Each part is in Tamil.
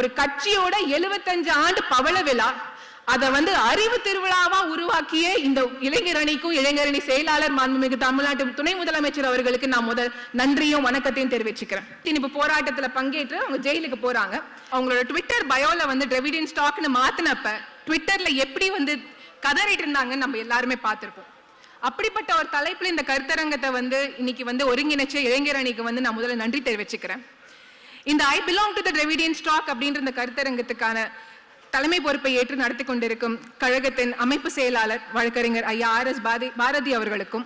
ஒரு கட்சியோட 75 ஆண்டு பவள விழா அதை அறிவு திருவிழாவா உருவாக்கிய இந்த இளைஞர் அணிக்கும் இளைஞரணி செயலாளர் மாண்புமிகு தமிழ்நாட்டு துணை முதலமைச்சர் அவர்களுக்கு நான் முதல் நன்றியும் வணக்கத்தையும் தெரிவிச்சுக்கிறேன். இப்ப போராட்டத்துல பங்கேற்று அவங்க ஜெயிலுக்கு போறாங்க. அவங்களோட ட்விட்டர் பயோல டிராவிடியன் ஸ்டாக்னு மாத்தினப்ப ட்விட்டர்ல எப்படி கதறிட்டு இருந்தாங்கன்னு நம்ம எல்லாருமே பார்த்திருப்போம். அப்படிப்பட்ட ஒரு தலைப்புல இந்த கருத்தரங்கத்தை இன்னைக்கு ஒருங்கிணைச்ச இளைஞர் அணிக்கு நான் முதல்ல நன்றி தெரிவிச்சுக்கிறேன். இந்த I belong to the Dravidian stock அப்படின்ற இந்த கருத்தரங்கத்துக்கான தலைமை பொறுப்பை ஏற்று நடத்தி கொண்டிருக்கும் கழகத்தின் அமைப்பு செயலாளர் வழக்கறிஞர் ஐயா RS பாரதி அவர்களுக்கும்,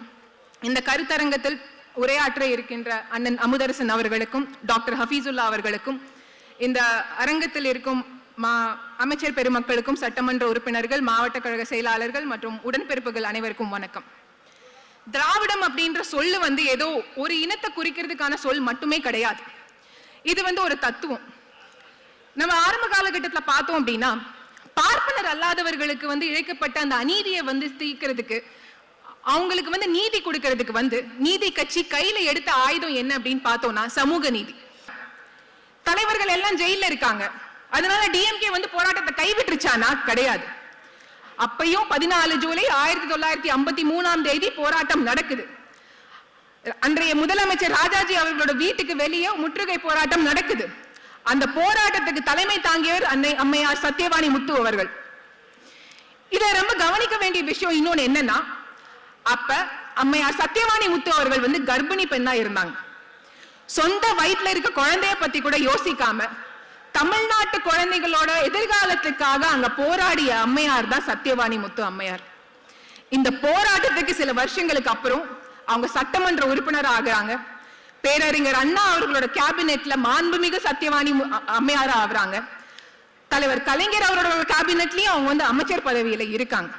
இந்த கருத்தரங்கத்தில் உரையாற்ற இருக்கின்ற அண்ணன் அமுதரசன் அவர்களுக்கும், டாக்டர் ஹபீசுல்லா அவர்களுக்கும், இந்த அரங்கத்தில் இருக்கும் அமைச்சர் பெருமக்களுக்கும், சட்டமன்ற உறுப்பினர்கள், மாவட்ட கழக செயலாளர்கள் மற்றும் உடன்பிறப்புகள் அனைவருக்கும் வணக்கம். திராவிடம் அப்படின்ற சொல்லு ஏதோ ஒரு இனத்தை குறிக்கிறதுக்கான சொல் மட்டுமே கிடையாது. இது ஒரு தத்துவம். நம்ம ஆரம்ப காலகட்டத்தில் பார்த்தோம் அப்படின்னா, பார்ப்பனர் அல்லாதவர்களுக்கு இழைக்கப்பட்ட அந்த அநீதியை தீர்க்கிறதுக்கு, அவங்களுக்கு நீதி கொடுக்கிறதுக்கு நீதி கட்சி கையில எடுத்த ஆயுதம் என்ன அப்படின்னு பார்த்தோம்னா சமூக நீதி. தலைவர்கள் எல்லாம் ஜெயில இருக்காங்க, அதனால டிஎம்கே போராட்டத்தை கைவிட்டுருச்சானா? கிடையாது. அப்பையும் 14 ஜூலை 1953 போராட்டம் நடக்குது. அன்றைய முதலமைச்சர் ராஜாஜி அவர்களோட வீட்டுக்கு வெளியே முற்றுகை போராட்டம் நடக்குது. அந்த போராட்டத்துக்கு தலைமை தாங்கியவர் அம்மையார் சத்யவாணி முத்து அவர்கள். இதை ரொம்ப கவனிக்க வேண்டிய விஷயம் இன்னொன்னு என்னன்னா, அப்ப அம்மையார் சத்யவாணி முத்து அவர்கள் கர்ப்பிணி பெண்ணா இருந்தாங்க. சொந்த வயிற்றுல இருக்க குழந்தைய பத்தி கூட யோசிக்காம தமிழ்நாட்டு குழந்தைகளோட எதிர்காலத்துக்காக அங்க போராடிய அம்மையார் தான் சத்யவாணி முத்து அம்மையார். இந்த போராட்டத்துக்கு சில வருஷங்களுக்கு அப்புறம் அவங்க சட்டமன்ற உறுப்பினர் ஆகுறாங்க. பேரறிஞர் அண்ணா அவர்களோட கேபினெட்ல மாண்புமிகு சத்யவாணி அம்மையார் ஆகுறாங்க. தலைவர் கலைஞர் அவரோட கேபினெட்லயும் அவங்க அமைச்சர் பதவியில இருக்காங்க.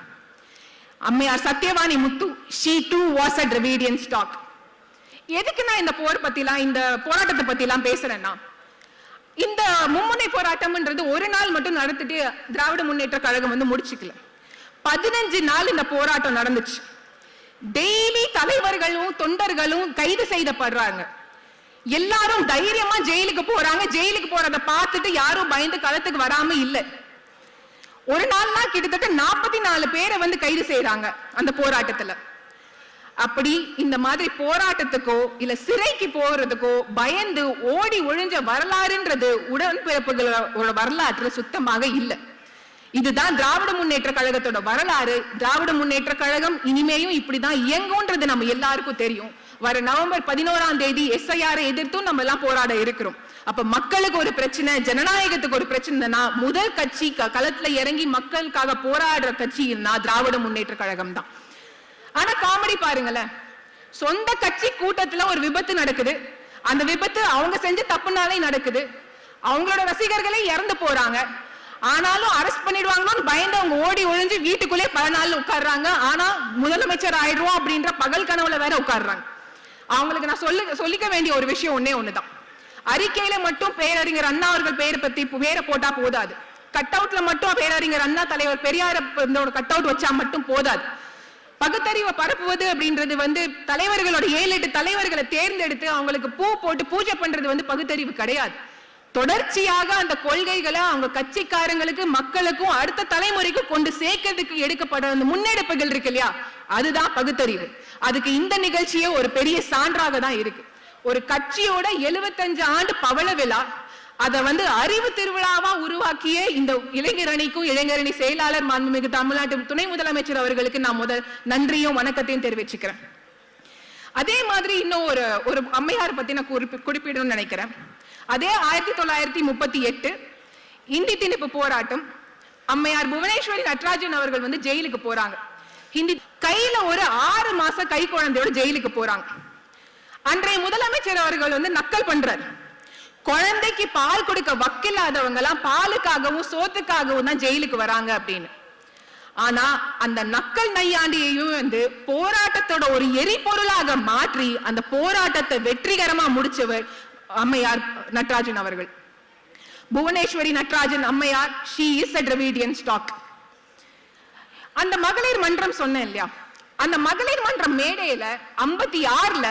அம்மையார் சத்யவாணி முத்து, she too was a Dravidian stock. எதுக்கு நான் இந்த போர் பத்திலாம், இந்த போராட்டத்தை பத்தி எல்லாம் பேசுறேன்னா, இந்த மும்முனை போராட்டம்ன்றது ஒரு நாள் மட்டும் நடத்திட்டு திராவிட முன்னேற்ற கழகம் முடிச்சுக்கல. 15 நாள் இந்த போராட்டம் நடந்துச்சு. டெய்லி தலைவர்களும் தொண்டர்களும் கைது செய்யப்படுறாங்க. எல்லாரும் தைரியமா ஜெயிலுக்கு போறாங்க. ஜெயிலுக்கு போறத பார்த்துட்டு யாரும் பயந்து களத்துக்கு வராம இல்ல. ஒரு நாள்னா கிட்டத்தட்ட 44 பேரை கைது செய்யறாங்க அந்த போராட்டத்துல. அப்படி இந்த மாதிரி போராட்டத்துக்கோ இல்ல சிறைக்கு போறதுக்கோ பயந்து ஓடி ஒழிஞ்ச வரலாறுன்றது உடன்பிறப்புகளோட வரலாற்றுல சுத்தமாக இல்லை. இதுதான் திராவிட முன்னேற்ற கழகத்தோட வரலாறு. திராவிட முன்னேற்ற கழகம் இனிமேயும் இப்படிதான் இயங்கும்ன்றது நம்ம எல்லாருக்கும் தெரியும். வர நவம்பர் 11 SIR எதிர்த்தும் நம்ம எல்லாம் போராட இருக்கிறோம். அப்ப மக்களுக்கு ஒரு பிரச்சனை, ஜனநாயகத்துக்கு ஒரு பிரச்சனைனா முதல் கட்சி களத்துல இறங்கி மக்களுக்காக போராடுற கட்சின்னா திராவிட முன்னேற்ற கழகம் தான். ஆனா காமெடி பாருங்களேன், சொந்த கட்சி கூட்டத்துல ஒரு விபத்து நடக்குது. அந்த விபத்து அவங்க செஞ்ச தப்புனாலே நடக்குது. அவங்களோட ரசிகர்களே இறந்து போறாங்க. ஆனாலும் அரெஸ்ட் பண்ணிடுவாங்கன்னு பயந்து அவங்க ஓடி ஒழிஞ்சு வீட்டுக்குள்ளே பல நாள் உட்கார்றாங்க. ஆனா முதலமைச்சர் ஆயிடுவோம் அப்படின்ற பகல் கனவுல வேற உட்கார்றாங்க. அவங்களுக்கு நான் சொல்லிக்க வேண்டிய ஒரு விஷயம் ஒண்ணுதான். அறிக்கையில மட்டும் பேரறிஞர் அண்ணா அவர்கள் பேரை போட்டா போதாது. கட் அவுட்ல மட்டும் பேரறிஞர் அண்ணா தலைவர் பெரியார் கட் அவுட் வச்சா மட்டும் போதாது. பகுத்தறிவை பரப்புவது அப்படின்றது தலைவர்களோட 7-8 தலைவர்களை தேர்ந்தெடுத்து அவங்களுக்கு பூ போட்டு பூஜை பண்றது பகுத்தறிவு கிடையாது. தொடர்ச்சியாக அந்த கொள்கைகளை அவங்க கட்சிக்காரங்களுக்கு, மக்களுக்கும் அடுத்த தலைமுறைக்கு கொண்டு சேர்க்கிறதுக்கு எடுக்கப்பட அந்த முன்னெடுப்புகள் இருக்கு இல்லையா, அதுதான் பகுத்தறிவு. அதுக்கு இந்த நிகழ்ச்சியே ஒரு பெரிய சான்றாக தான் இருக்கு. ஒரு கட்சியோட 75 ஆண்டு பவள விழா அதை அறிவு திருவிழாவா உருவாக்கிய இந்த இளைஞர் அணிக்கும் இளைஞரணி செயலாளர் மாண்புமிகு தமிழ்நாட்டு துணை முதலமைச்சர் அவர்களுக்கு நான் முதல் நன்றியும் வணக்கத்தையும் தெரிவிச்சுக்கிறேன். அதே மாதிரி இன்னும் ஒரு அம்மையார் பத்தி நான் குறிப்பிடணும்னு நினைக்கிறேன். அதே 1938 இந்தி திணிப்பு போராட்டம். அம்மையார் புவனேஸ்வரி நட்ராஜன் அவர்கள் ஜெயிலுக்கு போறாங்க. ஹிந்தி கையில ஒரு 6 மாச கை குழந்தையோட ஜெயிலுக்கு போறாங்க. அன்றைய முதலமைச்சர் அவர்கள் நக்கல் பண்றார். குழந்தைக்கு பால் கொடுக்க வக்கில்லாதவங்க எல்லாம் பாலுக்காகவும் சோத்துக்காகவும் தான் ஜெயிலுக்கு வராங்க அப்படின்னு. ஆனா அந்த நக்கல் நையாண்டியையும் போராட்டத்தோட ஒரு எரிபொருளாக மாற்றி அந்த போராட்டத்தை வெற்றிகரமா முடிச்சவர் அம்மையார் நட்ராஜன் அவர்கள். புவனேஸ்வரி நட்ராஜன் அம்மையார், she is a Dravidian stock. அந்த மகளிர் மன்றம் சொன்னேன் இல்லையா, அந்த மகளிர் மன்றம் மேடையில 56ல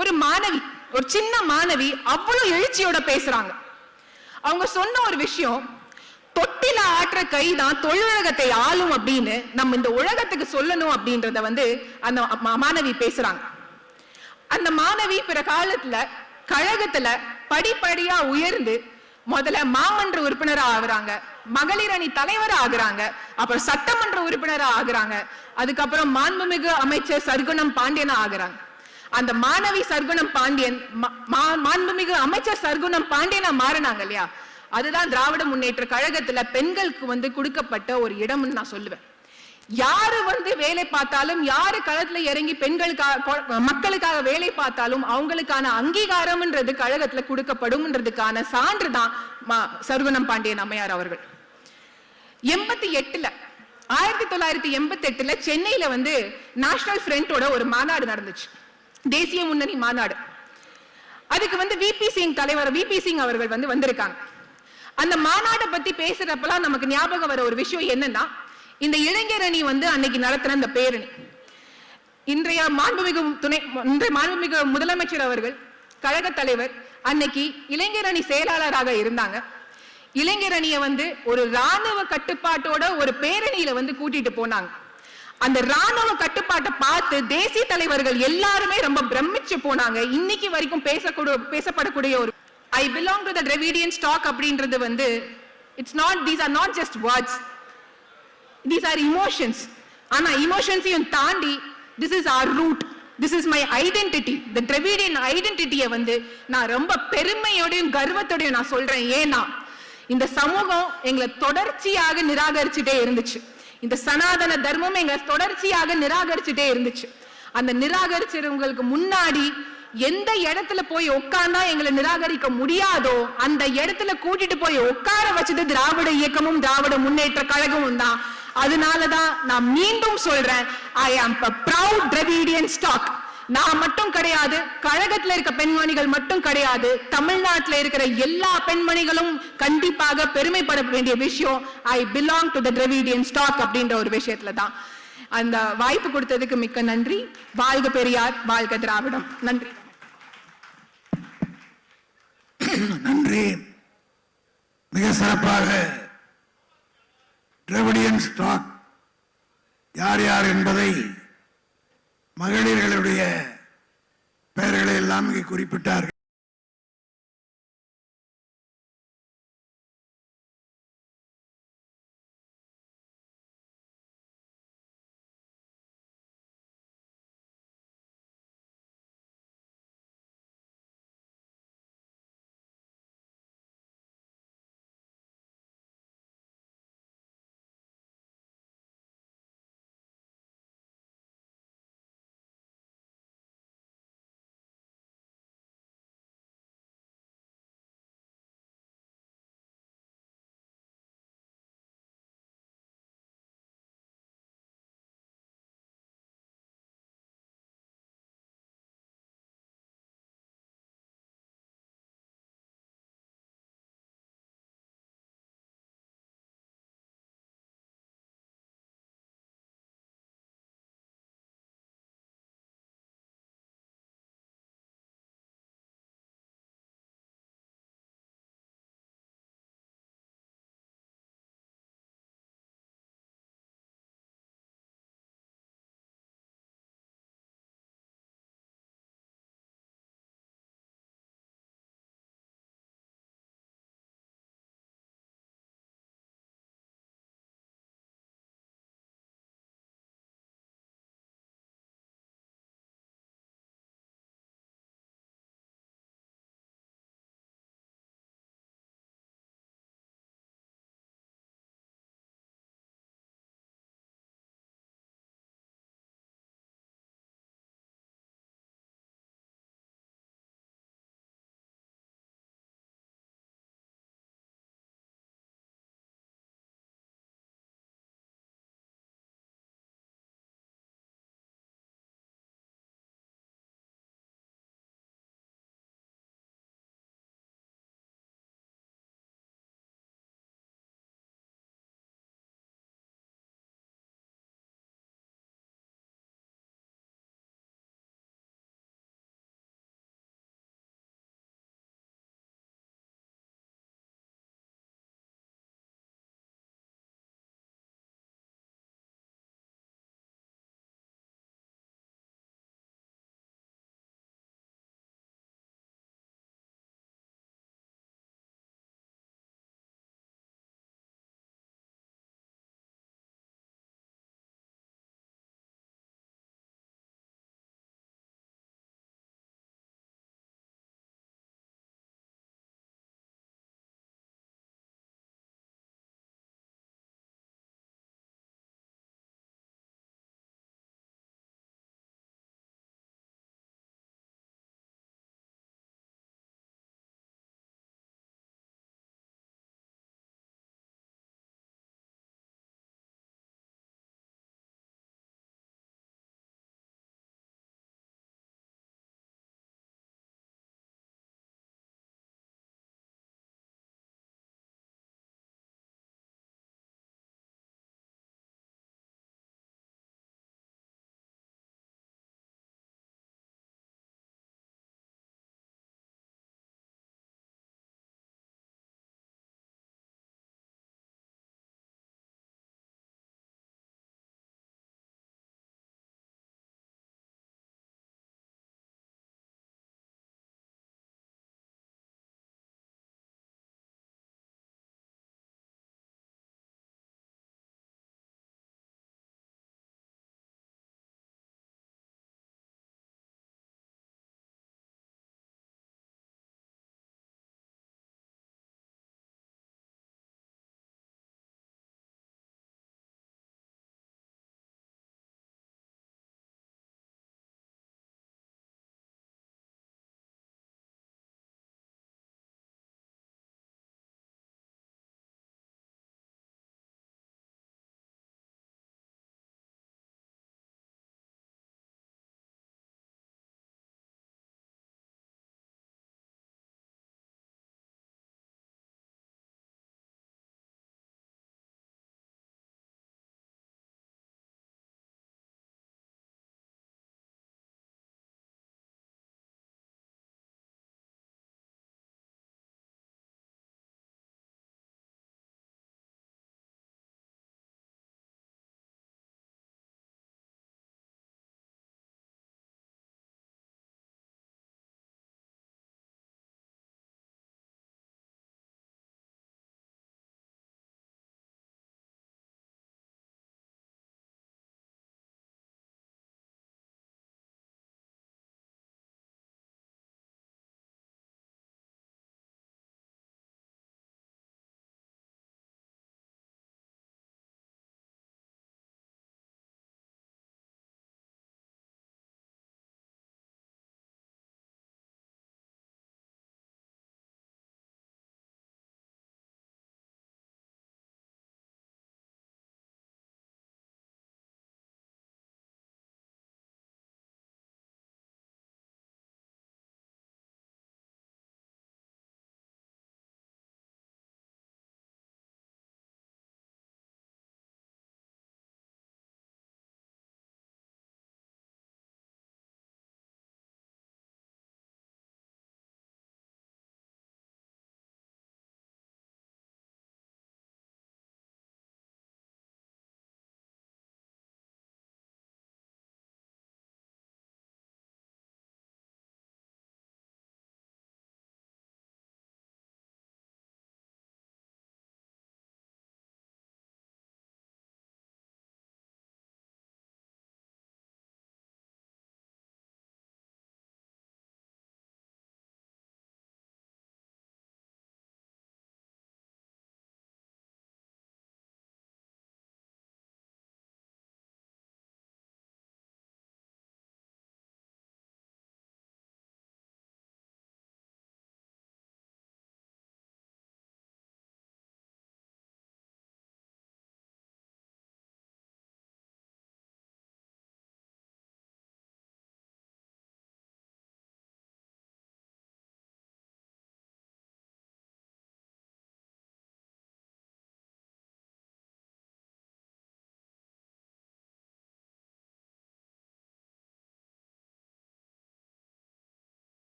ஒரு மாணவி, ஒரு சின்ன மாணவி அவ்வளவு எழுச்சியோட பேசுறாங்க. அவங்க சொன்ன ஒரு விஷயம், தொட்டில ஆற்ற கைதான் தொழிலகத்தை ஆளும் அப்படின்னு நம்ம இந்த உலகத்துக்கு சொல்லணும் அப்படின்றத வந்து அந்த மாணவி பேசுறாங்க. அந்த மாணவி பிற காலத்துல கழகத்துல படிப்படியா உயர்ந்து முதல்ல மாமன்ற உறுப்பினரா ஆகுறாங்க, மகளிர் அணி தலைவரா ஆகுறாங்க, அப்புறம் சட்டமன்ற உறுப்பினரா ஆகுறாங்க, அதுக்கப்புறம் மாண்புமிகு அமைச்சர் சர்க்குணம் பாண்டியனா ஆகுறாங்க. அந்த மாணவி சர்க்குணம் பாண்டியன் மாண்புமிகு அமைச்சர் சர்க்குணம் பாண்டியனா மாறினாங்க இல்லையா, அதுதான் திராவிட முன்னேற்ற கழகத்துல பெண்களுக்கு வந்து கொடுக்கப்பட்ட ஒரு இடம்னு நான் சொல்லுவேன். யாரு வந்து வேலை பார்த்தாலும், யாரு களத்துல இறங்கி பெண்களுக்காக மக்களுக்காக வேலை பார்த்தாலும் அவங்களுக்கான அங்கீகாரம்ன்றது கழகத்துல கொடுக்கப்படும்ன்றதுக்கான சான்று தான் சர்க்குணம் பாண்டியன் அம்மையார் அவர்கள். 1988 சென்னையில வந்து நேஷனல் ஃப்ரண்டோட ஒரு மாநாடு நடந்துச்சு, தேசிய முன்னணி மாநாடு. அதுக்கு வந்து விபி சிங் தலைவர் விபி சிங் அவர்கள் வந்து வந்திருக்காங்க. அந்த மாநாட்டை பத்தி பேசுறப்பெல்லாம் நமக்கு ஞாபகம் வர ஒரு விஷயம் என்னன்னா, இந்த இளைஞர் அணி வந்து அன்னைக்கு நடத்தின இந்த பேரணி, இன்றைய மாண்புமிகு முதலமைச்சர் அவர்கள் கழக தலைவர் அன்னைக்கு இளைஞர் அணி செயலாளராக இருந்தாங்க. இளைஞர் அணியை வந்து ஒரு ராணுவ கட்டுப்பாட்டோட ஒரு பேரணியில வந்து கூட்டிட்டு போனாங்க. அந்த ராணுவ கட்டுப்பாட்டை பார்த்து தேசிய தலைவர்கள் எல்லாருமே ரொம்ப பிரமிச்சு போனாங்க. இன்னைக்கு வரைக்கும் பேசப்படக்கூடிய ஒரு I belong to the Dravidian stock அப்படின்றது வந்து these are not just words, these are emotions. ஆனா emotionsையும் தாண்டி this is our root, this is my identity. the Dravidian identity-ய வந்து நான் ரொம்ப பெருமையோடையும் கர்வத்தோடையும் நான் சொல்றேன். ஏன்னா இந்த சமூகம் எங்களை தொடர்ச்சியாக நிராகரிச்சுட்டே இருந்துச்சு, இந்த சனாதன தர்மம் எங்களை தொடர்ச்சியாக நிராகரிச்சுட்டே இருந்துச்சு. அந்த நிராகரிச்சவங்களுக்கு முன்னாடி எந்த இடத்துல போய் உட்கார்ந்தா எங்களை நிராகரிக்க முடியாதோ அந்த இடத்துல கூட்டிட்டு போய் உட்கார வச்சது திராவிட இயக்கமும் திராவிட முன்னேற்ற கழகமும் தான். அதனாலதான் நான் மீண்டும் சொல்றேன், I am a proud Dravidian stock. நான் மட்டும் கிடையாது, கழகத்துல இருக்க பெண்மணிகள் மட்டும் கிடையாது, தமிழ்நாட்டில் இருக்கிற எல்லா பெண்மணிகளும் கண்டிப்பாக பெருமைப்பட வேண்டிய விஷயம் I belong to the Dravidian stock அப்படின்ற ஒரு விஷயத்துல தான். அந்த வாய்ப்பு கொடுத்ததுக்கு மிக்க நன்றி. வாழ்க பெரியார், வாழ்க திராவிடம். நன்றி. நன்றி. மிக சிறப்பாக டிராவிடியன் ஸ்டாக் யார் யார் என்பதை மகளிர்களுடைய பெயர்களை எல்லாம் இங்கே குறிப்பிட்டார்கள்.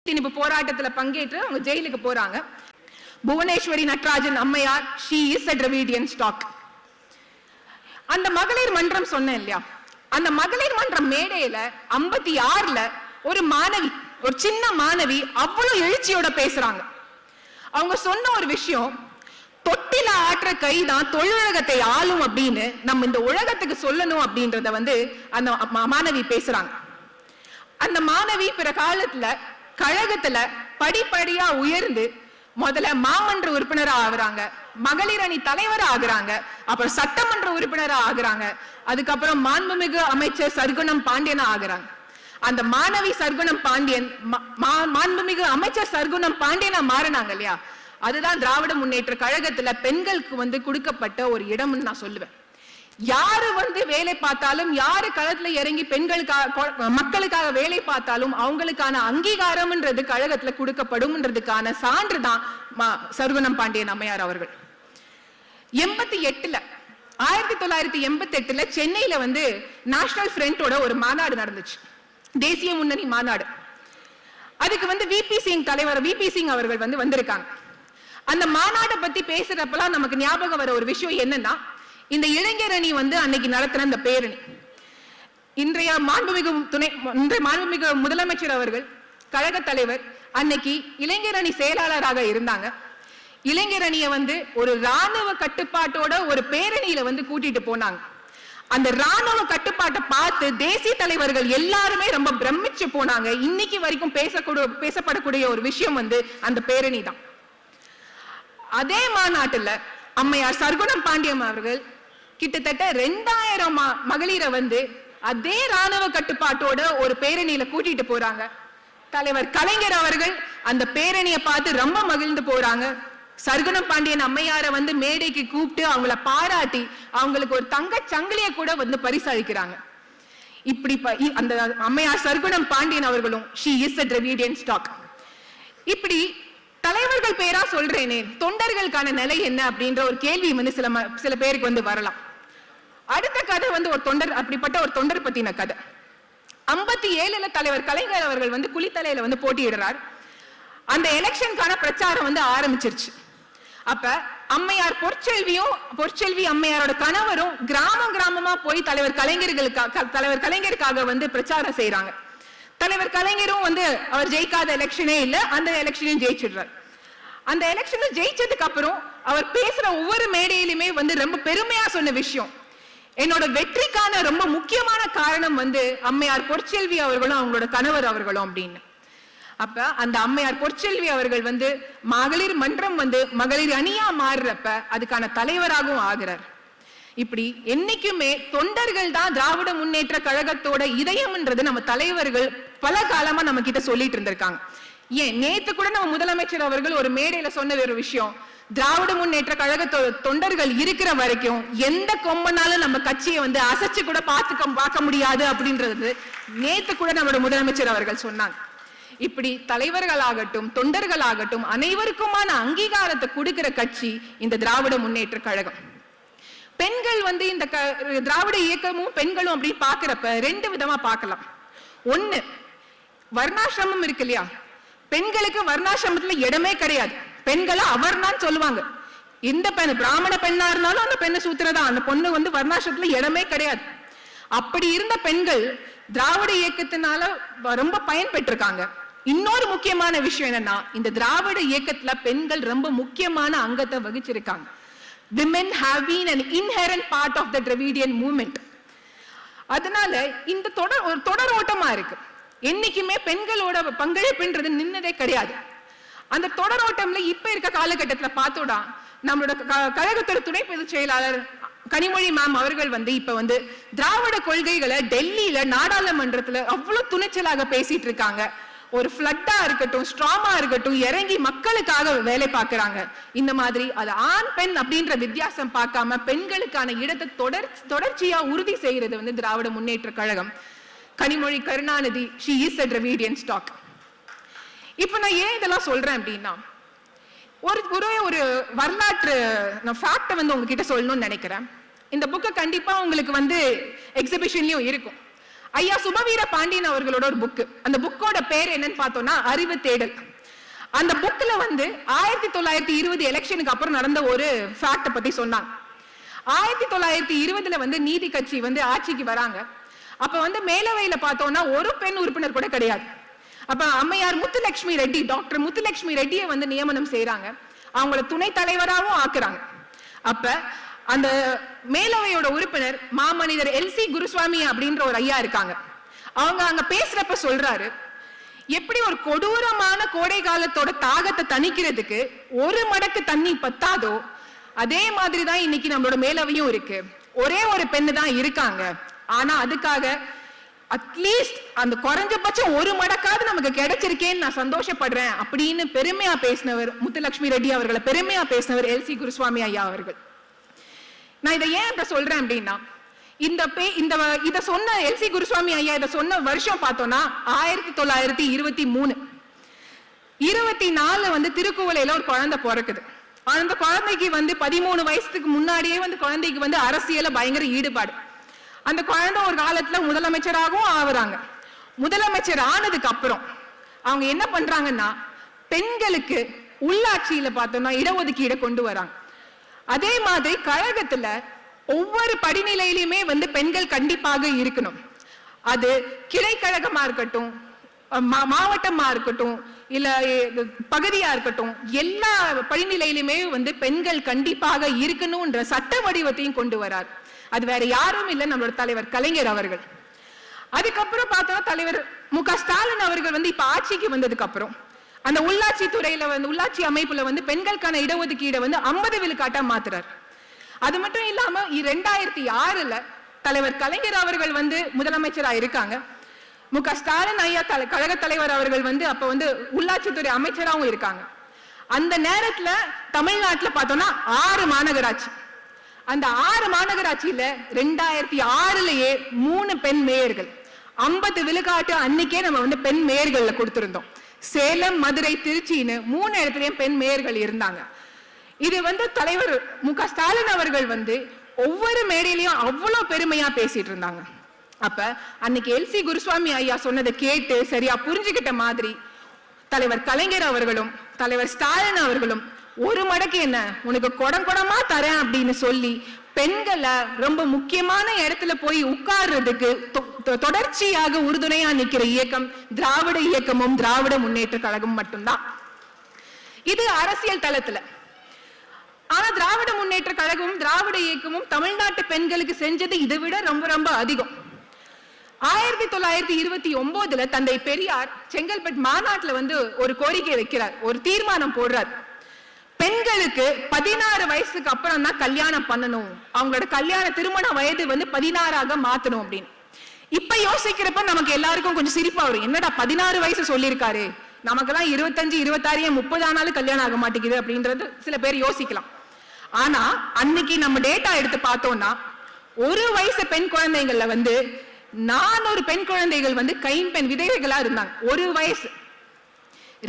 திணிப்பு போராட்டத்துல பங்கேற்று அவங்க ஜெயிலுக்கு போறாங்க. புவனேஸ்வரி நடராஜன் அம்மையார், she is a Dravidian stock. அந்த மகளிர் மன்றம் சொன்னேன் இல்லையா, அந்த மகளிர் மன்றம் மேடையில 56ல ஒரு மாணவி, ஒரு சின்ன மாணவி அவ்வளவு எழுச்சியோட பேசுறாங்க. அவங்க சொன்ன ஒரு விஷயம், தொட்டில ஆற்ற கைதான் தொழிலகத்தை ஆளும் அப்படின்னு நம்ம இந்த உலகத்துக்கு சொல்லணும் அப்படின்றத வந்து அந்த மாணவி பேசுறாங்க. அந்த மாணவி பிற காலத்துல கழகத்துல படிப்படியா உயர்ந்து முதல்ல மாமன்ற உறுப்பினரா ஆகுறாங்க, மகளிர் அணி தலைவரா ஆகுறாங்க, அப்புறம் சட்டமன்ற உறுப்பினரா ஆகுறாங்க, அதுக்கப்புறம் மாண்புமிகு அமைச்சர் சர்க்குணம் பாண்டியனா ஆகுறாங்க. அந்த மாணவி சர்க்குணம் பாண்டியன் மாண்புமிகு அமைச்சர் சர்க்குணம் பாண்டியனா மாறினாங்க இல்லையா, அதுதான் திராவிட முன்னேற்ற கழகத்துல பெண்களுக்கு வந்து கொடுக்கப்பட்ட ஒரு இடம்னு நான் சொல்லுவேன். யாரு வந்து வேலை பார்த்தாலும், யாரு களத்துல இறங்கி பெண்களுக்காக மக்களுக்காக வேலை பார்த்தாலும் அவங்களுக்கான அங்கீகாரம்ன்றது கழகத்துல கொடுக்கப்படும்ன்றதுக்கான சான்று தான் சர்க்குணம் பாண்டியன் அம்மையார் அவர்கள். 1988ல சென்னையில வந்து நேஷனல் ஃப்ரண்டோட ஒரு மாநாடு நடந்துச்சு, தேசிய முன்னணி மாநாடு. அதுக்கு வந்து விபி சிங் தலைவர் விபி சிங் அவர்கள் வந்து வந்திருக்காங்க. அந்த மாநாட்டை பத்தி பேசுறப்பெல்லாம் நமக்கு ஞாபகம் வர ஒரு விஷயம் என்னன்னா, இந்த இளைஞர் அணி வந்து அன்னைக்கு நடத்தின இந்த பேரணி, இன்றைய மாண்புமிகு முதலமைச்சர் அவர்கள் கழக தலைவர் அன்னைக்கு இளைஞர் அணி செயலாளராக இருந்தாங்க. இளைஞர் அணியை வந்து ஒரு ராணுவ கட்டுப்பாட்டோட ஒரு பேரணியில வந்து கூட்டிட்டு போனாங்க. அந்த ராணுவ கட்டுப்பாட்டை பார்த்து தேசிய தலைவர்கள் எல்லாருமே ரொம்ப பிரமிச்சு போனாங்க. இன்னைக்கு வரைக்கும் பேசப்படக்கூடிய ஒரு விஷயம் வந்து அந்த பேரணி தான். அதே மாநாட்டுல அம்மையார் சர்க்குணம் பாண்டியம் அவர்கள் கிட்டத்தட்ட 2000 மகளிரை வந்து அதே ராணுவ கட்டுப்பாட்டோட ஒரு பேரணியில கூட்டிட்டு போறாங்க. தலைவர் கலைஞர் அவர்கள் அந்த பேரணியை பார்த்து ரொம்ப மகிழ்ந்து போறாங்க. சர்க்குணம் பாண்டியன் அம்மையாரை வந்து மேடைக்கு கூப்பிட்டு அவங்கள பாராட்டி அவங்களுக்கு ஒரு தங்க சங்கிலியை கூட வந்து பரிசளிக்கிறாங்க. இப்படி அந்த அம்மையார் சர்க்குணம் பாண்டியன் அவர்களும் she is a Dravidian stock. இப்படி தலைவர்கள் பேரா சொல்றேனே, தொண்டர்களுக்கான நிலை என்ன அப்படின்ற ஒரு கேள்வி வந்து சில பேருக்கு வந்து வரலாம். அடுத்த கதை வந்து ஒரு தொண்டர், அப்படிப்பட்ட ஒரு தொண்டர் பத்தின கதை. 57ல தலைவர் கலைஞர் அவர்கள் வந்து குளித்தலையில வந்து போட்டியிடுறார். அந்த எலெக்ஷனுக்கான பிரச்சாரம் வந்து ஆரம்பிச்சிருச்சு. அப்ப அம்மையார் பொற்செல்வி அம்மையாரோட கணவரும் கிராமமா போய் தலைவர் கலைஞருக்காக வந்து பிரச்சாரம் செய்யறாங்க. தலைவர் கலைஞரும் வந்து அவர் ஜெயிக்காத எலெக்ஷனே இல்ல, அந்த எலெக்ஷனையும் ஜெயிச்சிடுறார். அந்த எலெக்ஷன்ல ஜெயிச்சதுக்கு அப்புறம் அவர் பேசுற ஒவ்வொரு மேடையிலுமே வந்து ரொம்ப பெருமையா சொன்ன விஷயம், என்னோட வெற்றிக்கான ரொம்ப முக்கியமான காரணம் வந்து அம்மையார் பொற்செல்வி அவர்களும் அவங்களோட கணவர் அவர்களும் அப்படின்னு. அப்ப அந்த அம்மையார் பொற்செல்வி அவர்கள் வந்து மகளிர் மன்றம் வந்து மகளிர் அணியா மாறுறப்ப அதுக்கான தலைவராகவும் ஆகிறார். இப்படி என்னைக்குமே தொண்டர்கள் தான் திராவிட முன்னேற்ற கழகத்தோட இதயம்ன்றது நம்ம தலைவர்கள் பல காலமா நம்ம கிட்ட சொல்லிட்டு இருந்திருக்காங்க. ஏன் நேத்து கூட நம்ம முதலமைச்சர் அவர்கள் ஒரு மேடையில சொன்ன ஒரு விஷயம், திராவிட முன்னேற்ற கழகத்தோட தொண்டர்கள் இருக்கிற வரைக்கும் எந்த கொம்பனாலும் நம்ம கட்சியை வந்து அசைச்சு கூட பார்க்க முடியாது அப்படின்றது நேத்து கூட நம்மளோட முதலமைச்சர் அவர்கள் சொன்னாங்க. இப்படி தலைவர்களாகட்டும் தொண்டர்களாகட்டும் அனைவருக்குமான அங்கீகாரத்தை கொடுக்கிற கட்சி இந்த திராவிட முன்னேற்ற கழகம். பெண்கள் வந்து இந்த திராவிட இயக்கமும் பெண்களும் அப்படி பாக்குறப்ப 2 விதமா பார்க்கலாம். ஒண்ணு, வர்ணாசிரமம் இருக்கு இல்லையா, பெண்களுக்கு வர்ணாசிரமத்துல இடமே கிடையாது. பெண்களை அவர்தான் சொல்லுவாங்க. எந்த பெண் பிராமண பெண்ணா இருந்தாலும் அந்த பெண்ணை சூத்திரதா, அந்த பொண்ணு வந்து வர்ணாசிரமத்துல இடமே கிடையாது. அப்படி இருந்த பெண்கள் திராவிட இயக்கத்தினால ரொம்ப பயன்பெற்றிருக்காங்க. இன்னொரு முக்கியமான விஷயம் என்னன்னா, இந்த திராவிட இயக்கத்துல பெண்கள் ரொம்ப முக்கியமான அங்கத்தை வகிச்சிருக்காங்க. Women have been an inherent part of the Dravidian movement. அதனால இந்த தொடர் ஓட்டமா இருக்கு. என்னைக்குமே பெண்களோட பங்களிப்புன்றது நின்னதே கிடையாது. அந்த தொடர் ஓட்டம்ல இப்ப இருக்க காலகட்டத்துல பார்த்தோம்னா நம்மளோட கழகத்தோட துணை பொதுச் செயலாளர் கனிமொழி மேம் அவர்கள் வந்து இப்ப வந்து திராவிட கொள்கைகளை டெல்லியில நாடாளுமன்றத்துல அவ்வளவு துணிச்சலாக பேசிட்டு இருக்காங்க. ஒரு ஃப்ளட்டா இருக்கட்டும், ஸ்ட்ராமா இருக்கட்டும், இறங்கி மக்களுக்காக வேலை பார்க்கறாங்க. இந்த மாதிரி அது ஆண் பெண் அப்படின்ற வித்தியாசம் பார்க்காம பெண்களுக்கான இடத்தை தொடர்ச்சியா உறுதி செய்யறது வந்து Dravida Munnetra Kazhagam. Kanimozhi Karunanidhi she is a Dravidian stock. இப்ப நான் ஏன் இதெல்லாம் சொல்றேன் அப்படின்னா, ஒரு வரலாற்று ஃபேக்ட வந்து உங்ககிட்ட சொல்லணும்னு நினைக்கிறேன். இந்த புக்கை கண்டிப்பா உங்களுக்கு வந்து எக்ஸிபிஷன்லயும் இருக்கும். ஐயா சுபவீர பாண்டியன் அவர்களோட ஒரு புக். அந்த புக்கோட பேர் என்னன்னு பார்த்தோம்னா அறிவு தேடல். அந்த புக்ல வந்து 1920 எலெக்ஷனுக்கு அப்புறம் நடந்த ஒரு ஃபேக்ட பத்தி சொன்னாங்க. 1920 வந்து நீதி கட்சி வந்து ஆட்சிக்கு வராங்க. அப்ப வந்து மேலவையில பார்த்தோம்னா ஒரு பெண் உறுப்பினர் கூட கிடையாது. அப்ப அம்மையார் முத்துலட்சுமி ரெட்டி, டாக்டர் முத்துலட்சுமி ரெட்டியை வந்து நியமனம் செய்யறாங்க. அவங்கள துணை தலைவராகவும் ஆக்குறாங்க. அப்ப அந்த மேலவையோட உறுப்பினர் மாமனிதர் எல்சி குருசுவாமி அப்படின்ற ஒரு ஐயா இருக்காங்க. அவங்க அங்க பேசுறப்ப சொல்றாரு, எப்படி ஒரு கொடூரமான கோடை காலத்தோட தாகத்தை தணிக்கிறதுக்கு ஒரு மடக்கு தண்ணி பத்தாதோ அதே மாதிரிதான் இன்னைக்கு நம்மளோட மேலவையும் இருக்கு. ஒரே ஒரு பெண்ணு தான் இருக்காங்க. ஆனா அதுக்காக அட்லீஸ்ட் அந்த குறைஞ்சபட்சம் ஒரு மடக்காவது நமக்கு கிடைச்சிருக்கேன்னு நான் சந்தோஷப்படுறேன் அப்படின்னு பெருமையா பேசினவர் முத்துலட்சுமி ரெட்டி அவர்களை பெருமையா பேசினவர் எல்சி குருசுவாமி ஐயா அவர்கள். நான் இதை ஏன் இப்ப சொல்றேன் அப்படின்னா, இத சொன்ன எல்சி குருசுவாமி ஐயா இதை சொன்ன வருஷம் பார்த்தோம்னா 1923 24 வந்து திருக்குவளையில ஒரு குழந்தை பிறக்குது. அந்த குழந்தைக்கு வந்து 13 வயசுக்கு முன்னாடியே வந்து குழந்தைக்கு வந்து அரசியல பயங்கர ஈடுபாடு. அந்த குழந்தை ஒரு காலத்துல முதலமைச்சராகவும் ஆகுறாங்க. முதலமைச்சர் ஆனதுக்கு அப்புறம் அவங்க என்ன பண்றாங்கன்னா, பெண்களுக்கு உள்ளாட்சியில பார்த்தோம்னா இடஒதுக்கீடு கொண்டு வராங்க. அதே மாதிரி கழகத்துல ஒவ்வொரு படிநிலையிலுமே வந்து பெண்கள் கண்டிப்பாக இருக்கணும். அது கிளை கழகமா இருக்கட்டும், மாவட்டமா இருக்கட்டும், இல்ல பகுதியா இருக்கட்டும், எல்லா படிநிலையிலுமே வந்து பெண்கள் கண்டிப்பாக இருக்கணும்ன்ற சட்ட வடிவத்தையும் கொண்டு வரார். அது வேற யாரும் இல்லை, நம்மளோட தலைவர் கலைஞர் அவர்கள். அதுக்கப்புறம் பார்த்தோம்னா தலைவர் மு.க. ஸ்டாலின் அவர்கள் வந்து இப்ப ஆட்சிக்கு வந்ததுக்கு அப்புறம் அந்த உள்ளாட்சி துறையில வந்து உள்ளாட்சி அமைப்புல வந்து பெண்களுக்கான இடஒதுக்கீடை வந்து 50 விழுக்காட்டா மாத்துறாரு. அது மட்டும் இல்லாம 2006 தலைவர் கலைஞர் அவர்கள் வந்து முதலமைச்சரா இருக்காங்க. மு.க. ஸ்டாலின் ஐயா கழக தலைவர் அவர்கள் வந்து அப்ப வந்து உள்ளாட்சித்துறை அமைச்சராகவும் இருக்காங்க. அந்த நேரத்துல தமிழ்நாட்டுல பார்த்தோம்னா 6 மாநகராட்சி. அந்த 6 மாநகராட்சியில 2006லயே 3 பெண் மேயர்கள், 50 விழுக்காட்டு அன்னைக்கே நம்ம வந்து பெண் மேயர்கள்ல கொடுத்திருந்தோம். சேலம், மதுரை, திருச்சின்னு 3 இடத்துலயும் பெண் மேயர்கள் இருந்தாங்க. இது வந்து தலைவர் மு.க. ஸ்டாலின் அவர்கள் வந்து ஒவ்வொரு மேடையிலையும் அவ்வளவு பெருமையா பேசிட்டு இருந்தாங்க. அப்ப அன்னைக்கு எல்சி குருசுவாமி ஐயா சொன்னதை கேட்டு சரியா புரிஞ்சுக்கிட்ட மாதிரி தலைவர் கலைஞர் அவர்களும் தலைவர் ஸ்டாலின் அவர்களும் ஒரு மடக்கு என்ன உனக்கு குடமா தரேன் அப்படின்னு சொல்லி பெண்களை ரொம்ப முக்கியமான இடத்துல போய் உட்கார்றதுக்கு தொடர்ச்சியாக உறுதுணையா நிக்கிற இயக்கம் திராவிட இயக்கமும் திராவிட முன்னேற்ற கழகம் மட்டும்தான். இது அரசியல் தளத்துல. ஆனா திராவிட முன்னேற்ற கழகமும் திராவிட இயக்கமும் தமிழ்நாட்டு பெண்களுக்கு செஞ்சது இதை விட ரொம்ப ரொம்ப அதிகம். 1929 தந்தை பெரியார் செங்கல்பட்டு மாநாட்டுல வந்து ஒரு கோரிக்கை வைக்கிறார், ஒரு தீர்மானம் போடுறார். பெண்களுக்கு 16 வயசுக்கு அப்புறம் தான் கல்யாணம் பண்ணணும், அவங்களோட கல்யாண திருமண வயது வந்து 16ஆக மாத்தணும் அப்படின்னு. இப்ப யோசிக்கிறப்ப நமக்கு எல்லாருக்கும் கொஞ்சம் சிரிப்பா வரும். என்னடா 16 வயசு சொல்லியிருக்காரு, நமக்கெல்லாம் 25, 26, 30 ஆனாலும் கல்யாணம் ஆக மாட்டேங்குது அப்படின்றது சில பேர் யோசிக்கலாம். ஆனா அன்னைக்கு நம்ம டேட்டா எடுத்து பார்த்தோம்னா ஒரு வயசு பெண் குழந்தைகள்ல வந்து 400 பெண் குழந்தைகள் வந்து கைம்பெண் விதவைகளா இருந்தாங்க. ஒரு வயசு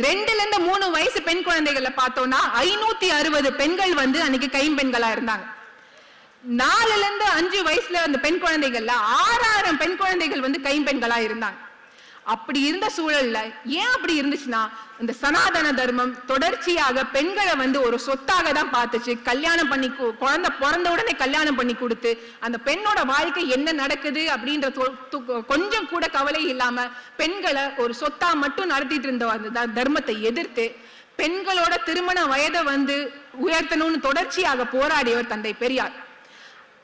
2ல இருந்து 3 வயசு பெண் குழந்தைகள்ல பார்த்தோம்னா 560 பெண்கள் வந்து அன்னைக்கு கைம்பெண்களா இருந்தாங்க. 4ல இருந்து 5 வயசுல அந்த பெண் குழந்தைகள்ல 6000 பெண் குழந்தைகள் வந்து கைம்பெண்களா இருந்தாங்க. அப்படி இருந்த சூழல்ல ஏன் அப்படி இருந்துச்சுன்னா, இந்த சனாதன தர்மம் தொடர்ச்சியாக பெண்களை வந்து ஒரு சொத்தாக தான் பார்த்துச்சு. கல்யாணம் பண்ணி குழந்தை பிறந்த உடனே கல்யாணம் பண்ணி கொடுத்து அந்த பெண்ணோட வாழ்க்கை என்ன நடக்குது அப்படின்ற கொஞ்சம் கூட கவலை இல்லாம பெண்களை ஒரு சொத்தா மட்டும் நடத்திட்டு இருந்த அந்த தர்மத்தை எதிர்த்து பெண்களோட திருமண வயதை வந்து உயர்த்தணும்னு தொடர்ச்சியாக போராடியவர் தந்தை பெரியார்.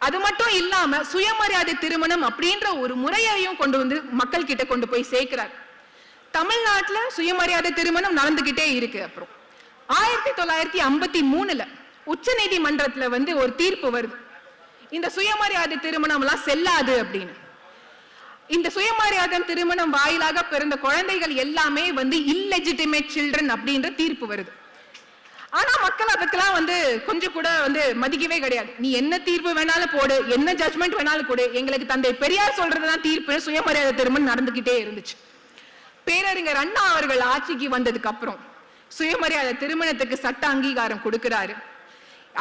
அது மட்டும் இல்லாம சுயமரியாதை திருமணம் அப்படின்ற ஒரு முறையையும் கொண்டு வந்து மக்கள் கிட்ட கொண்டு போய் சேர்க்கிறார். தமிழ்நாட்டுல சுயமரியாதை திருமணம் நடந்துகிட்டே இருக்கு. அப்புறம் 1953 உச்ச நீதிமன்றத்துல வந்து ஒரு தீர்ப்பு வருது, இந்த சுயமரியாதை திருமணம் எல்லாம் செல்லாது அப்படின்னு. இந்த சுயமரியாதை திருமணம் வாயிலாக பிறந்த குழந்தைகள் எல்லாமே வந்து இல்லெஜிட்டிமேட் சில்ட்ரன் அப்படின்ற தீர்ப்பு வருது. ஆனா மக்கள் அதுக்கெல்லாம் வந்து கொஞ்சம் கூட வந்து மதிக்கவே கிடையாது. நீ என்ன தீர்ப்பு வேணாலும் போடு, என்ன ஜட்மெண்ட் வேணாலும் கொடு, எங்களுக்கு தந்தை பெரியார் சொல்றதுதான் தீர்ப்பு. சுயமரியாதை திருமணம் நடந்துகிட்டே இருந்துச்சு. பேரறிஞர் அண்ணா அவர்கள் ஆட்சிக்கு வந்ததுக்கு அப்புறம் சுயமரியாதை திருமணத்துக்கு சட்ட அங்கீகாரம் கொடுக்கிறாரு.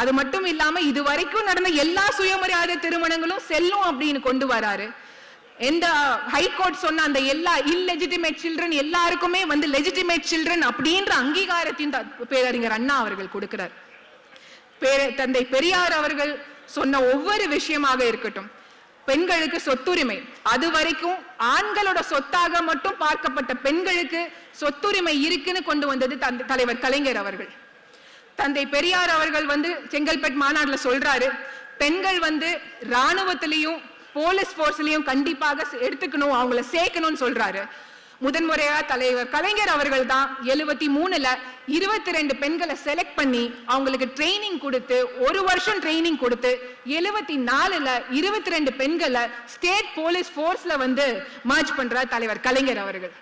அது மட்டும் இல்லாம இதுவரைக்கும் நடந்த எல்லா சுயமரியாதை திருமணங்களும் செல்லும் அப்படின்னு கொண்டு வராரு. எந்த ஹைகோர்ட் சொன்ன அந்த எல்லா இல்லெஜிட்டிமேட் சில்ட்ரன் எல்லாருக்குமே வந்து லெஜிட்டிமேட் சில்ட்ரன் அப்படின்ற அங்கீகாரத்தின் பேரறிஞர் அண்ணா அவர்கள் கொடுக்கிறார். தந்தை பெரியார் அவர்கள் சொன்ன ஒவ்வொரு விஷயமாக இருக்கட்டும், பெண்களுக்கு சொத்துரிமை, அது வரைக்கும் ஆண்களோட சொத்தாக மட்டும் பார்க்கப்பட்ட பெண்களுக்கு சொத்துரிமை இருக்குன்னு கொண்டு வந்தது தலைவர் கலைஞர் அவர்கள். தந்தை பெரியார் அவர்கள் வந்து செங்கல்பட்டு மாநாடுல சொல்றாரு, பெண்கள் வந்து ராணுவத்திலையும் போலீஸ் போர்ஸ்லயும் கண்டிப்பாக எடுத்துக்கணும், அவங்கள சேர்க்கணும்னு சொல்றாரு. முதன்முறையா தலைவர் கலைஞர் அவர்கள் தான் 73ல 22 பெண்களை செலக்ட் பண்ணி அவங்களுக்கு ட்ரைனிங் கொடுத்து, ஒரு வருஷம் ட்ரைனிங் கொடுத்து 74ல 22 பெண்களை ஸ்டேட் போலீஸ் போர்ஸ்ல வந்து மர்ஜ் பண்றார் தலைவர் கலைஞர் அவர்கள்.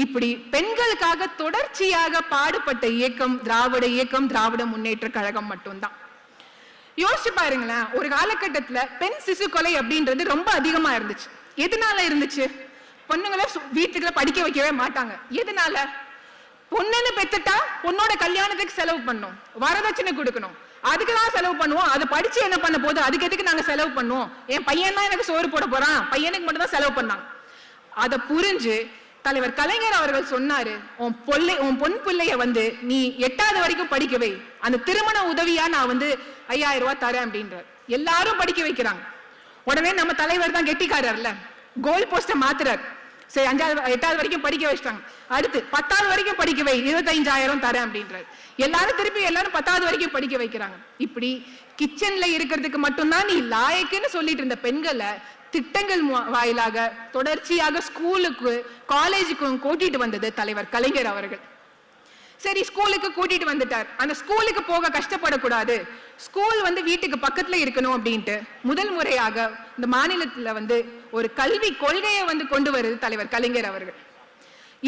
இப்படி பெண்களுக்காக தொடர்ச்சியாக பாடுபட்ட இயக்கம் திராவிட இயக்கம், திராவிட முன்னேற்ற கழகம் மட்டும்தான். யோசிச்சு பாருங்களேன், ஒரு காலகட்டத்துல பெண் சிசு கொலை அப்படின்றது ரொம்ப அதிகமா இருந்துச்சு. எதனால இருந்துச்சு? பொண்ணுங்களை வீட்டுக்குள்ள படிக்க வைக்கவே மாட்டாங்க. எதனால? பொண்ணுன்னு பெத்துட்டா பொண்ணோட கல்யாணத்துக்கு செலவு பண்ணும், வரதட்சணை கொடுக்கணும், அதுக்குதான் செலவு பண்ணுவோம். அது படிச்சு என்ன பண்ண போது, அதுக்கு எதுக்கு நாங்க செலவு பண்ணுவோம்? என் பையன் தான் எனக்கு சோறு போட போறான், பையனுக்கு மட்டும் தான் செலவு பண்ணாங்க. அதை புரிஞ்சு தலைவர் கலைஞர் அவர்கள் சொன்னாரு, உன் பொன் பிள்ளைய வந்து நீ 8வது வரைக்கும் படிக்க வை, அந்த திருமண உதவியா நான் வந்து 5000 ரூபாய் தரேன் அப்படின்றார். எல்லாரும் படிக்க வைக்கிறாங்க. உடனே நம்ம தலைவர் தான் கெட்டிக்காரர்ல, கோல் போஸ்ட மாத்துறார். சரி, 8வது வரைக்கும் படிக்க வச்சிட்டாங்க. அடுத்து 10வது வரைக்கும் படிக்க வை, 25000 தரேன் அப்படின்றார். எல்லாரும் 10வது வரைக்கும் படிக்க வைக்கிறாங்க. இப்படி கிச்சன்ல இருக்கிறதுக்கு மட்டும்தான் நீ லாயக்குன்னு சொல்லிட்டு இருந்த பெண்களை திட்டங்கள் வாயிலாக தொடர்ச்சியாக ஸ்கூலுக்கு காலேஜுக்கும் கூட்டிட்டு வந்தது தலைவர் கலைஞர் அவர்கள். சரி, ஸ்கூலுக்கு கூட்டிட்டு வந்துட்டார். அந்த ஸ்கூலுக்கு போக கஷ்டப்படக்கூடாது, ஸ்கூல் வந்து வீட்டுக்கு பக்கத்துல இருக்கணும் அப்படின்ட்டு முதல் முறையாக இந்த மாநிலத்துல வந்து ஒரு கல்வி கொள்கையை வந்து கொண்டு வருது தலைவர் கலைஞர் அவர்கள்.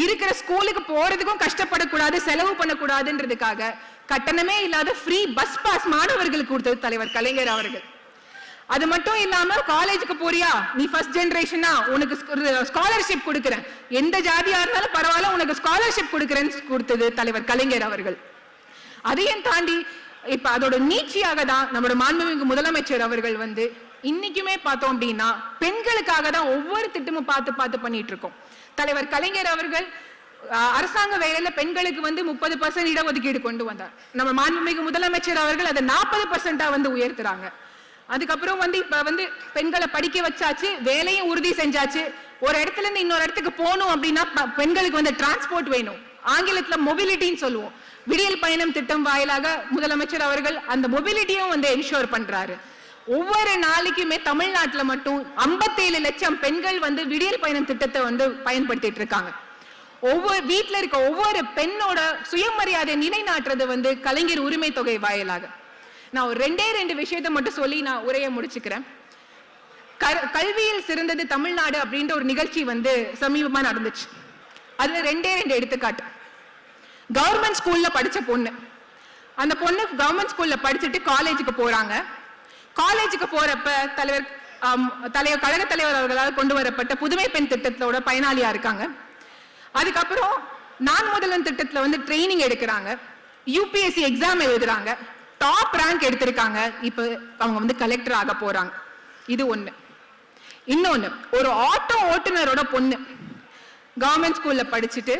இருக்கிற ஸ்கூலுக்கு போறதுக்கும் கஷ்டப்படக்கூடாது, செலவு பண்ணக்கூடாதுன்றதுக்காக கட்டணமே இல்லாத ஃப்ரீ பஸ் பாஸ் மாணவர்களுக்கு கொடுத்தது தலைவர் கலைஞர் அவர்கள். அது மட்டும் இல்லாம காலேஜுக்கு போறியா, நீ ஃபர்ஸ்ட் ஜெனரேஷனா, உனக்கு ஸ்காலர்ஷிப் கொடுக்கிறேன், எந்த ஜாதியா இருந்தாலும் பரவாயில்ல, உனக்கு ஸ்காலர்ஷிப் கொடுக்கிறேன்னு கொடுத்தது தலைவர் கலைஞர் அவர்கள். அதையும் தாண்டி இப்ப அதோட நீட்சியாக தான் நம்மளோட மாண்புமிகு முதலமைச்சர் அவர்கள் வந்து இன்னைக்குமே பார்த்தோம் அப்படின்னா பெண்களுக்காக தான் ஒவ்வொரு திட்டமும் பார்த்து பண்ணிட்டு இருக்கோம். தலைவர் கலைஞர் அவர்கள் அரசாங்க வேலையில பெண்களுக்கு வந்து 30% இடஒதுக்கீடு கொண்டு வந்தார். நம்ம மாண்புமிகு முதலமைச்சர் அவர்கள் அதை 40% வந்து உயர்த்துறாங்க. அதுக்கப்புறம் வந்து இப்ப வந்து பெண்களை படிக்க வச்சாச்சு, வேலையும் உறுதி செஞ்சாச்சு. ஒரு இடத்துல இருந்து இன்னொரு இடத்துக்கு போகணும் அப்படின்னா பெண்களுக்கு வந்து டிரான்ஸ்போர்ட் வேணும், ஆங்கிலத்துல மொபிலிட்டின்னு சொல்லுவோம். விடியல் பயணம் திட்டம் வாயிலாக முதலமைச்சர் அவர்கள் அந்த மொபிலிட்டியும் வந்து என்ஷோர் பண்றாரு. ஒவ்வொரு நாளைக்குமே தமிழ்நாட்டுல மட்டும் 57 லட்சம் பெண்கள் வந்து விடியல் பயணம் திட்டத்தை வந்து பயன்படுத்திட்டு இருக்காங்க. ஒவ்வொரு வீட்டுல இருக்க ஒவ்வொரு பெண்ணோட சுயமரியாதை நிலைநாட்டுறது வந்து கலைஞர் உரிமை தொகை வாயிலாக. நான் ஒரு 2 விஷயத்தை மட்டும் சொல்லி நான் உரையை முடிச்சுக்கிறேன். கல்வியில் சிறந்தது தமிழ்நாடு அப்படின்ற ஒரு நிகழ்ச்சி வந்து சமீபமா நடந்துச்சு. அதுல 2 எடுத்துக்காட்டு. கவர்மெண்ட் ஸ்கூல்ல படிச்ச பொண்ணு, அந்த பொண்ணு கவர்மெண்ட் ஸ்கூல்ல படிச்சுட்டு காலேஜுக்கு போறாங்க. காலேஜுக்கு போறப்ப கழக தலைவர் அவர்களால் கொண்டு வரப்பட்ட புதுமை பெண் திட்டத்தோட பயனாளியா இருக்காங்க. அதுக்கப்புறம் நான் முதல்வன் திட்டத்துல வந்து ட்ரைனிங் எடுக்கிறாங்க, யூபிஎஸ்சி எக்ஸாம் எழுதுறாங்க, டாப் ரேங்க் எடுத்திருக்காங்க. இப்ப அவங்க வந்து கலெக்டர் ஆக போறாங்க. இது ஒண்ணு. இன்னொன்னு, ஒரு ஆட்டோ ஓட்டுநரோட பொண்ணு கவர்மெண்ட் ஸ்கூல்ல படிச்சுட்டு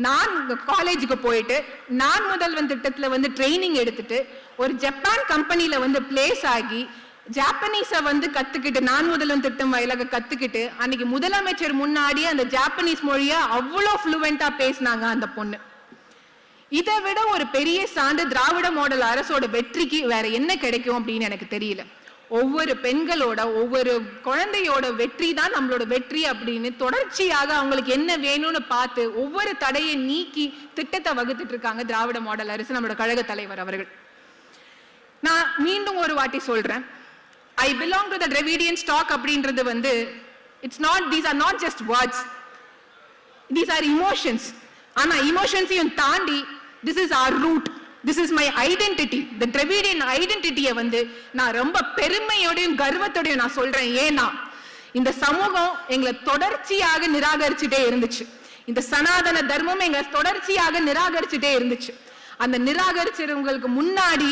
நான் காலேஜுக்கு போயிட்டு நான் முதல்வன் திட்டத்துல வந்து ட்ரைனிங் எடுத்துட்டு ஒரு ஜப்பான் கம்பெனில வந்து பிளேஸ் ஆகி ஜாப்பனீஸ வந்து கத்துக்கிட்டு, நான் முதல்வன் திட்டம் வாயிலாக கத்துக்கிட்டு அன்னைக்கு முதலமைச்சர் முன்னாடி அந்த ஜாப்பனீஸ் மொழிய அவ்வளோ ஃப்ளூவெண்டா பேசினாங்க அந்த பொண்ணு. இதை விட ஒரு பெரிய சான்று திராவிட மாடல் அரசோட வெற்றிக்கு வேற என்ன கிடைக்கும் அப்படின்னு எனக்கு தெரியல. ஒவ்வொரு பெண்களோட ஒவ்வொரு குழந்தையோட வெற்றி தான் நம்மளோட வெற்றி அப்படின்னு தொடர்ச்சியாக அவங்களுக்கு என்ன வேணும்னு பார்த்து ஒவ்வொரு தடையை நீக்கி திட்டத்தை வகுத்துட்டு இருக்காங்க திராவிட மாடல் அரசு, நம்மளோட கழக தலைவர் அவர்கள். நான் மீண்டும் ஒரு வாட்டி சொல்றேன், I belong to the Dravidian stock அப்படின்றது வந்து these are not just words, these are emotions. ஆனா இமோஷன்ஸையும் தாண்டி this is our root, this is my identity. the Dravidian identity வந்து நான் ரொம்ப பெருமையோடையும் கர்வத்தோடையும் நான் சொல்றேன். ஏன்னா இந்த சமூகம் எங்களை தொடர்ச்சியாக நிராகரிச்சுட்டே இருந்துச்சு, இந்த சனாதன தர்மம் எங்களை தொடர்ச்சியாக நிராகரிச்சுட்டே இருந்துச்சு. அந்த நிராகரிச்சவங்களுக்கு முன்னாடி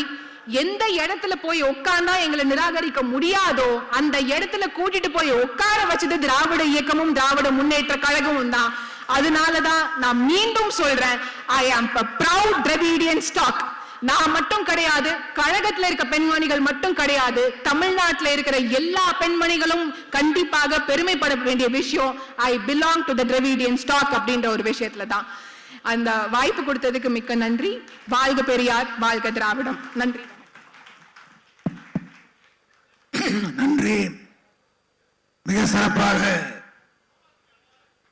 எந்த இடத்துல போய் உட்கார்ந்தா எங்களை நிராகரிக்க முடியாதோ அந்த இடத்துல கூட்டிட்டு போய் உட்கார வச்சது திராவிட இயக்கமும் திராவிட முன்னேற்ற கழகமும் தான். அதனாலதான் நான் மீண்டும் சொல்றேன், ஐ ஆம் proud Dravidian stock. நான் மட்டும் கிடையாது, கழகத்துல இருக்க பெண்மணிகள் மட்டும் கிடையாது, தமிழ்நாட்டில் இருக்கிற எல்லா பெண்மணிகளும் கண்டிப்பாக பெருமைப்பட வேண்டிய விஷயம் ஐ belong to the Dravidian stock அப்படின்ற ஒரு விஷயத்துல தான். அந்த வாய்ப்பு கொடுத்ததுக்கு மிக்க நன்றி. வாழ்க பெரியார், வாழ்க திராவிடம். நன்றி. நன்றி. மிக சிறப்பாக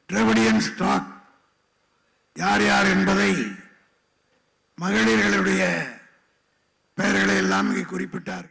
டிராவிடியன் ஸ்டாக் யார் யார் என்பதை மகளிர்களுடைய பெயர்களை எல்லாம் இங்கே குறிப்பிட்டார்.